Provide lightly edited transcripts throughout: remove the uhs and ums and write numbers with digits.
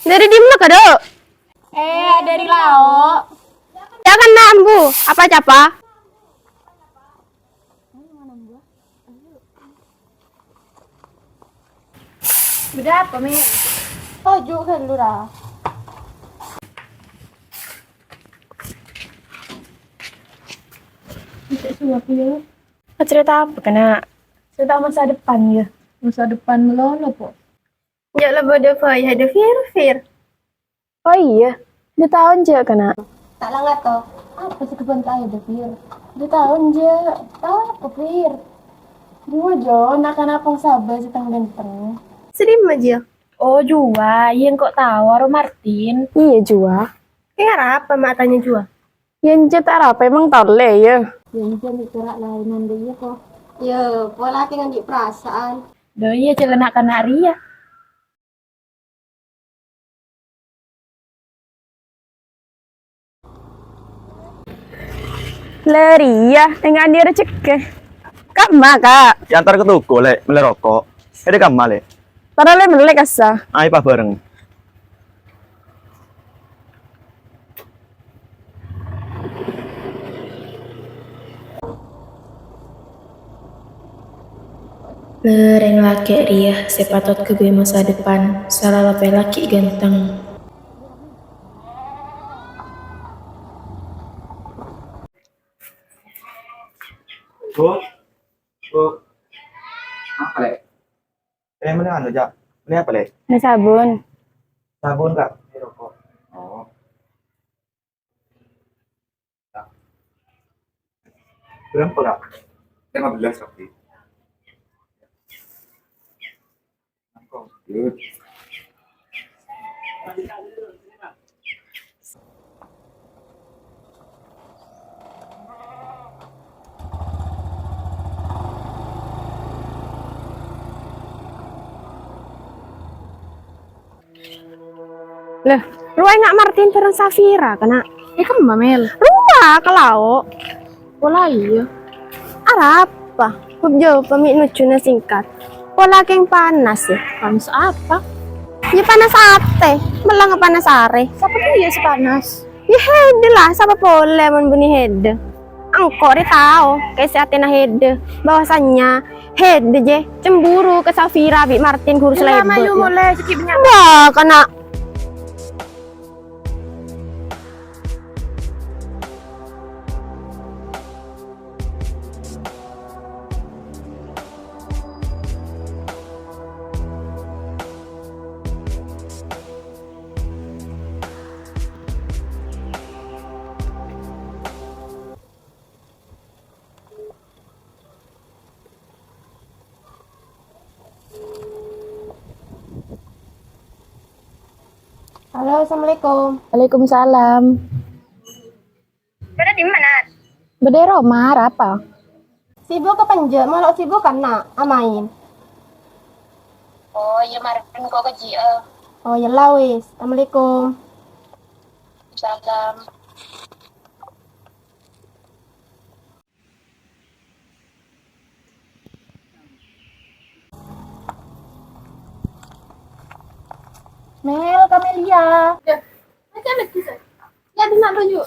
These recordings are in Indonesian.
Dari dimana kado? Dari Lao. Jangan nambu. Apa capa? Berapa, Mi? Tojuk kan lu dah. Cerita apa kena? Cerita masa depan ya. Masa depan melolo po. Ya lah bodoh fai ada fir. Oh iya, dia tahun je kena. Tak langat toh. Apa sih kebantai ada Fir? Dia tahun je. Tahu apa Fir? Dua jo, nak-nakong sabar setang ganteng. Sedih aja. Oh jua, yang kok tahu Aro Martin. Iya jua. Kayak apa matanya jua? Yang cetar apa emang tole ya? Yang jadi corak lainan dia kok. Ya, pola dengan di perasaan. Do iya celana kanaria. Leria, dengan dia cekeh. Kama kak. Antar ke tuku lek beli rokok. Ada kamu lek. Padahal melek asa. Ayo pak bareng. Lereng laki Ria, sepatot ke masa depan, salah laki ganteng. Bu. Apa lek? Mana anu jak? Ini apa lek? Ini sabun. Sabun kak. Ini rokok. Oh. Berapa kak? 15 kaki. Good. Lah, ruai nak Martin perang Safira kena. Kan Mbak Mel. Ruah kalau. Pola iya. Apa? Kubjo pamit nucuna singkat. Pola keng panas ya. Panas apa? Ya panas ate. Belang panas are. Siapa tuh ya sepanas? Ya hede lah, siapa boleh membuni hede. Angkor dia tahu, kayak si Athena hede. Bahwasannya hede je cemburu ke Safira bi Martin kurus Lama lebet. yuk mulai cekik banyak. Wah, kena Halo, Assalamualaikum. Waalaikumsalam. Berada di mana? Bedero mar apa? Sibuk ke penje, malah sibuk kan nak amain. Oh iya Marvin kok gaji Oh ya lah wis. Assalamualaikum. salam. Mel, Kamelia. Ya, macam mana kisah? Ya, di mana yuk?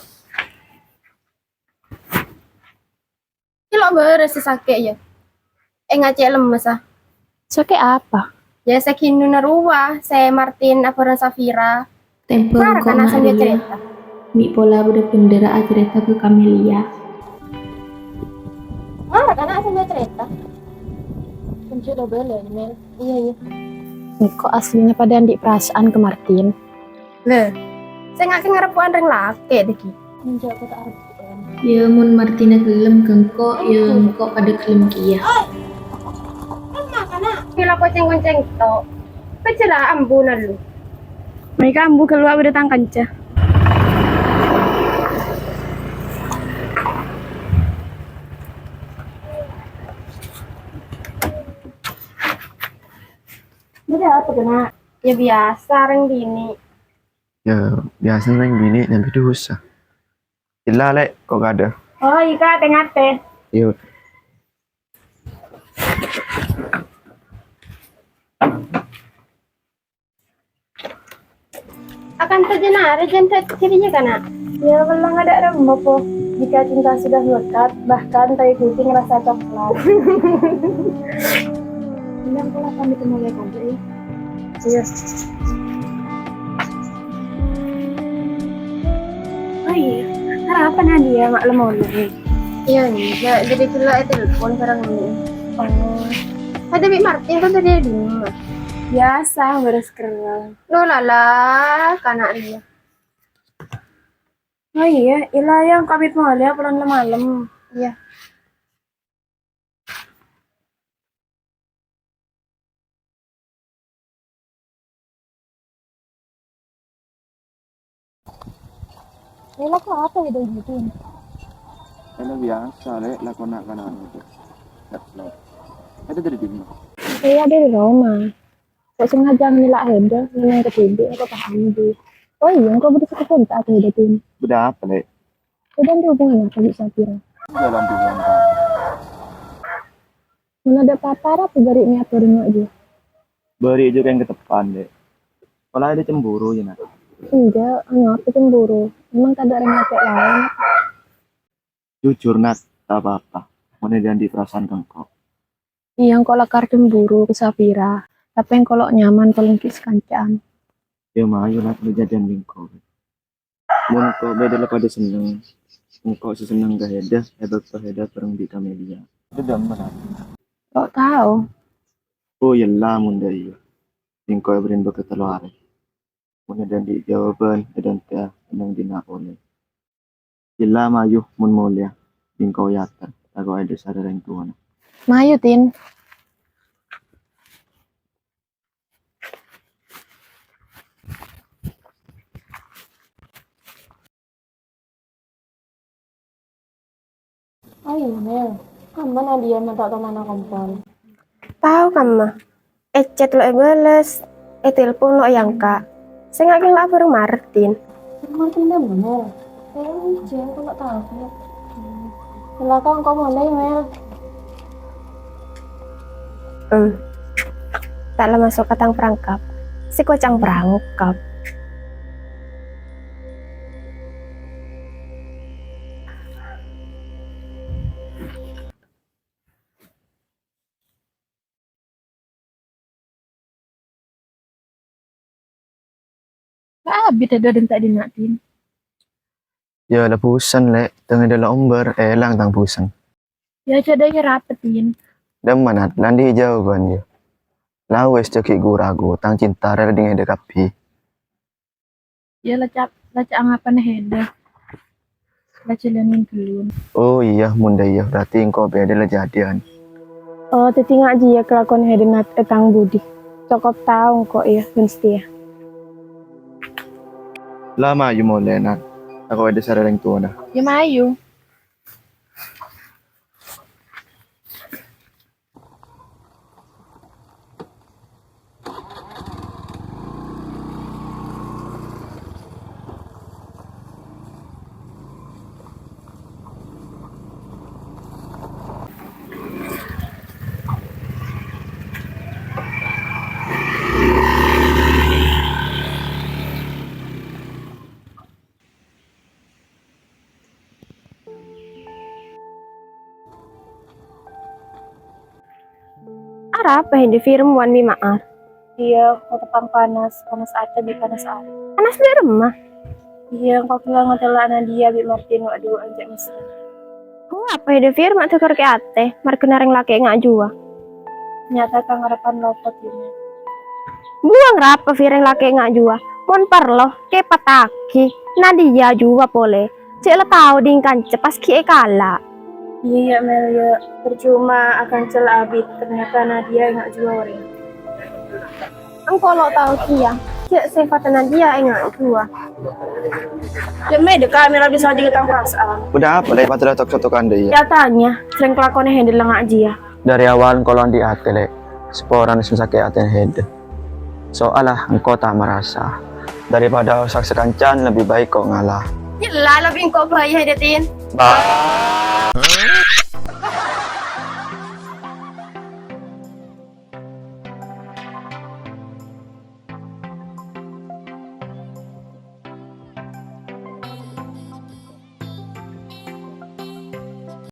Kilo beres sakit ya. Ngacek lemes ah. Sakit apa? Ya saking nunarua, saya Martin Apora Safira. Tempo Marah kok kan asal dia Maria. cerita. Mi pola udah pendera cerita ke Camelia. Marah kan asal dia cerita. Pencu udah boleh, Mel. Iya. Kok aslinya pada di perasaan ke Martin? Le, saya nggak ngarepuan reng laki deh ki. Pencu aku tak arep. Ya mun Martina gelem kengko, ya engko pada gelem kia. Kila konceng-konceng to. Kecela ambu nalu. Mereka ambu keluar udah tang kanca. Beda apa kena? Ya biasa reng gini. Ya biasa neng bini nyampe dosa. Illa lek kok gak ada. Oh ika tengate. Yuk. Akan terjena rejen dirinya kana. Ya memang ada remah po. Jika cinta sudah melekat, bahkan tai kucing rasa coklat. Bilang pula kami mulai kerja ya. Iya. Oh iya, harapan Nadia maklum mau nih. Iya nih, jadi pula telepon sekarang ini. Oh, Ada Bi Martin kan tadi di rumah. biasa beres kerang. Lo lala, kanak dia. Oh iya, ilah yang kabit mahal ya pulang malam. Iya. Ilah kok apa ya gitu? Ano biasa, le, lakon na kanan itu. Ada dari di mana? Iya dari Roma. Kok sengaja nilai ada, nilai ketiga apa paham di. Oh iya, kok betul sekontak atau hidatin? Beda apa, le? Udah ada hubungan apa bisa kira? Dalam bulan kan. Mana ada papar apa dari ini atau dengan aja? Beri juga yang ke depan, le. Kalau ada cemburu, ya nak. Enggak, apa cemburu? Emang tak ada orang ngecek lain. Jujur, Nat, tak apa-apa. Mana dan di perasaan kau. Yang kalau lakar cemburu ke Safira, tapi yang kalau nyaman paling kis kancaan. Ya mah, yuk Nat, kejadian bingkau. Mun kau beda lah pada seneng. Engkau sesenang gak hedah, hebat ke hedah perang di media. Itu dah mana? Kok tahu? Oh ya lah, mun dari bingkau yang berindo ke telur. Mun dan di jawaban, dan teh, yang dinakone. Jela mayu mun mulia bingkau yatan. Aku ada sadar yang tuan. Mayu Tin. Oh iya, Mel. Kamu Nadia minta teman kompon. Tahu kamu? Chat lo bales, telepon lo yang kak. Saya nggak lapor Martin. Martin dah Mel. Jangan kau nggak tahu ya. Silakan kau mulai Mel. Tak lama masuk katang perangkap. Si kocang perangkap. Abis ada dan tak dinatin. Ya ada pusan le, tengah dalam omber, elang tang pusan. Ya cadanya rapetin. Dan mana landi jawaban dia. Lawes cekik guragu, tang cinta rela dengan dekapi. Ya lacak anggapan heda. Lacak lenin kelun. Oh iya, munda iya, berarti engkau beda lah jadian. Oh, teti ngaji ya kelakuan heda nat etang budi. Cukup tahu kok ya, mesti ya. Lama aja mau lenat. Aku ada sadar yang tua dah. Ya mayu. Apa yang di film Wan Mi Maaf? Iya, mau tepang panas aja di panas ari. Panas di rumah. Iya, kau bilang ngetelak Nadia bi Martin aduh anjak mesra. Apa yang di film atau kerke ate? Markena reng laki ngak jua. Nyata kang harapan lopot ini. Buang rapa fireng laki ngak jua. Mon parlo ke pataki. Nadia jua pole. Cek lo tau dingkan cepas kie kala. Iya Mel ya, percuma akan celah abid ternyata Nadia nggak jual orang. Engkau lo tau kia. Cek sifat Nadia ngak jua. Ya mede kamera bisa juga tang perasaan. Udah apa le, patah tok-tokan deh ya. Nyatanya, sering kelakuannya handle ngak dia. Dari awal engkau di hati le, seporan sakit hati head. Soalah engkau tak merasa. Daripada usah sekancan lebih baik kau ngalah. Yelah lebih engkau bahaya detin. Bye.